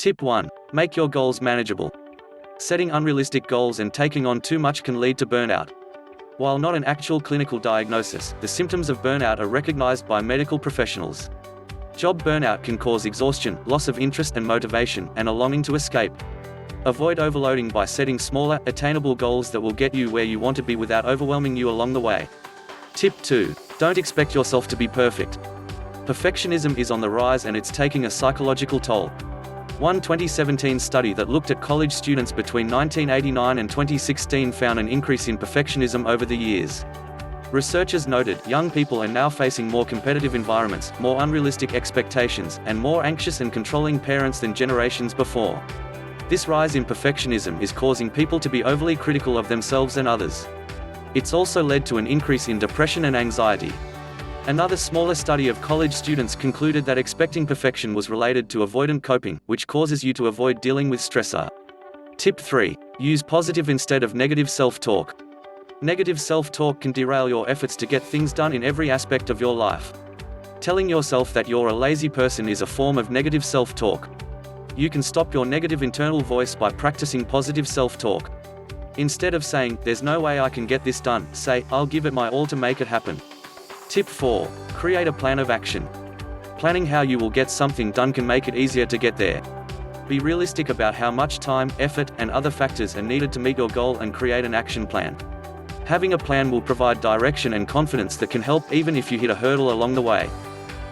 Tip 1. Make your goals manageable. Setting unrealistic goals and taking on too much can lead to burnout. While not an actual clinical diagnosis, the symptoms of burnout are recognized by medical professionals. Job burnout can cause exhaustion, loss of interest and motivation, and a longing to escape. Avoid overloading by setting smaller, attainable goals that will get you where you want to be without overwhelming you along the way. Tip 2. Don't expect yourself to be perfect. Perfectionism is on the rise and it's taking a psychological toll. One 2017 study that looked at college students between 1989 and 2016 found an increase in perfectionism over the years. Researchers noted young people are now facing more competitive environments, more unrealistic expectations, and more anxious and controlling parents than generations before. This rise in perfectionism is causing people to be overly critical of themselves and others. It's also led to an increase in depression and anxiety. Another smaller study of college students concluded that expecting perfection was related to avoidant coping, which causes you to avoid dealing with stressor. Tip 3. Use positive instead of negative self-talk. Negative self-talk can derail your efforts to get things done in every aspect of your life. Telling yourself that you're a lazy person is a form of negative self-talk. You can stop your negative internal voice by practicing positive self-talk. Instead of saying, "There's no way I can get this done," say, "I'll give it my all to make it happen." Tip 4. Create a plan of action. Planning how you will get something done can make it easier to get there. Be realistic about how much time, effort, and other factors are needed to meet your goal and create an action plan. Having a plan will provide direction and confidence that can help even if you hit a hurdle along the way.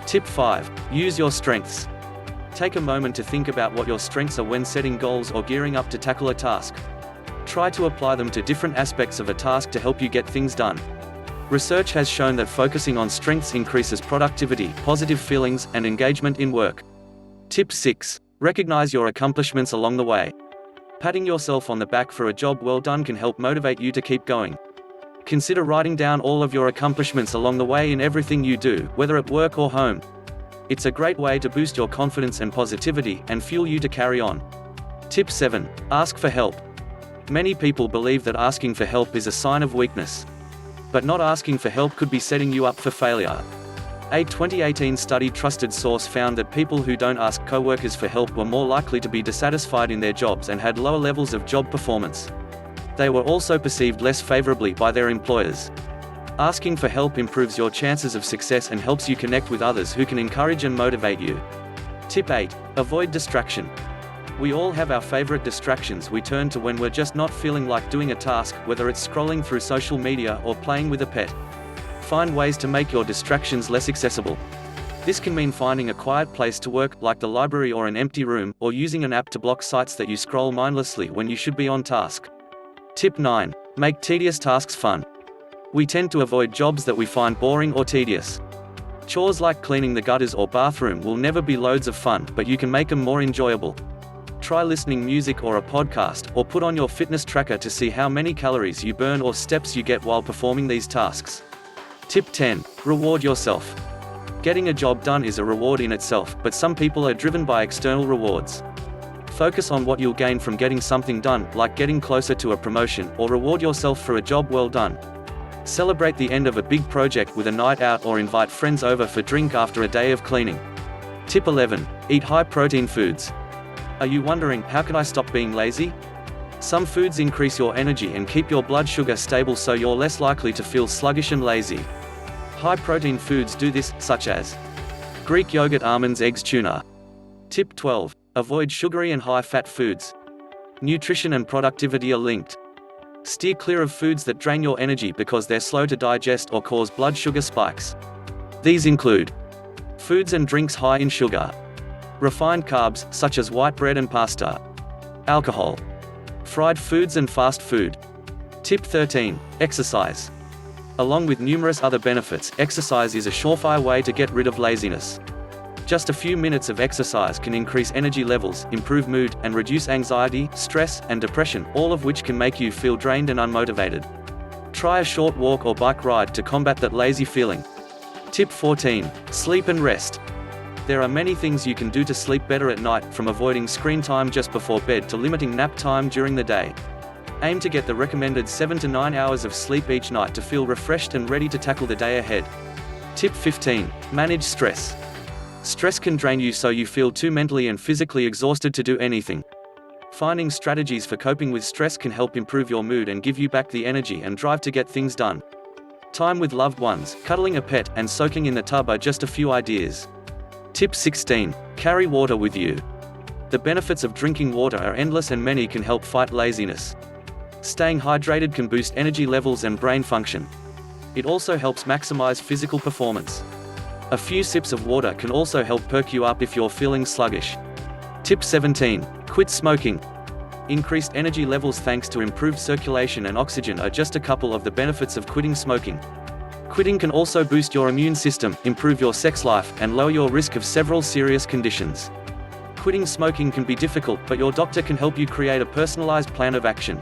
Tip 5. Use your strengths. Take a moment to think about what your strengths are when setting goals or gearing up to tackle a task. Try to apply them to different aspects of a task to help you get things done. Research has shown that focusing on strengths increases productivity, positive feelings, and engagement in work. Tip 6. Recognize your accomplishments along the way. Patting yourself on the back for a job well done can help motivate you to keep going. Consider writing down all of your accomplishments along the way in everything you do, whether at work or home. It's a great way to boost your confidence and positivity, and fuel you to carry on. Tip 7. Ask for help. Many people believe that asking for help is a sign of weakness. But not asking for help could be setting you up for failure. A 2018 study trusted source found that people who don't ask co-workers for help were more likely to be dissatisfied in their jobs and had lower levels of job performance. They were also perceived less favorably by their employers. Asking for help improves your chances of success and helps you connect with others who can encourage and motivate you. Tip 8. Avoid distraction. We all have our favorite distractions we turn to when we're just not feeling like doing a task, whether it's scrolling through social media or playing with a pet. Find ways to make your distractions less accessible. This can mean finding a quiet place to work, like the library or an empty room, or using an app to block sites that you scroll mindlessly when you should be on task. Tip 9. Make tedious tasks fun. We tend to avoid jobs that we find boring or tedious. Chores like cleaning the gutters or bathroom will never be loads of fun, but you can make them more enjoyable. Try listening music or a podcast, or put on your fitness tracker to see how many calories you burn or steps you get while performing these tasks. Tip 10. Reward yourself. Getting a job done is a reward in itself, but some people are driven by external rewards. Focus on what you'll gain from getting something done, like getting closer to a promotion, or reward yourself for a job well done. Celebrate the end of a big project with a night out or invite friends over for drink after a day of cleaning. Tip 11. Eat high-protein foods. Are you wondering, how can I stop being lazy? Some foods increase your energy and keep your blood sugar stable so you're less likely to feel sluggish and lazy. High-protein foods do this, such as Greek yogurt, almonds, eggs, tuna. Tip 12. Avoid sugary and high-fat foods. Nutrition and productivity are linked. Steer clear of foods that drain your energy because they're slow to digest or cause blood sugar spikes. These include foods and drinks high in sugar, refined carbs, such as white bread and pasta, alcohol, fried foods and fast food. Tip 13. Exercise. Along with numerous other benefits, exercise is a surefire way to get rid of laziness. Just a few minutes of exercise can increase energy levels, improve mood, and reduce anxiety, stress, and depression, all of which can make you feel drained and unmotivated. Try a short walk or bike ride to combat that lazy feeling. Tip 14. Sleep and rest. There are many things you can do to sleep better at night, from avoiding screen time just before bed to limiting nap time during the day. Aim to get the recommended 7 to 9 hours of sleep each night to feel refreshed and ready to tackle the day ahead. Tip 15. Manage stress. Stress can drain you so you feel too mentally and physically exhausted to do anything. Finding strategies for coping with stress can help improve your mood and give you back the energy and drive to get things done. Time with loved ones, cuddling a pet, and soaking in the tub are just a few ideas. Tip 16. Carry water with you. The benefits of drinking water are endless and many can help fight laziness. Staying hydrated can boost energy levels and brain function. It also helps maximize physical performance. A few sips of water can also help perk you up if you're feeling sluggish. Tip 17. Quit smoking. Increased energy levels thanks to improved circulation and oxygen are just a couple of the benefits of quitting smoking. Quitting can also boost your immune system, improve your sex life, and lower your risk of several serious conditions. Quitting smoking can be difficult, but your doctor can help you create a personalized plan of action.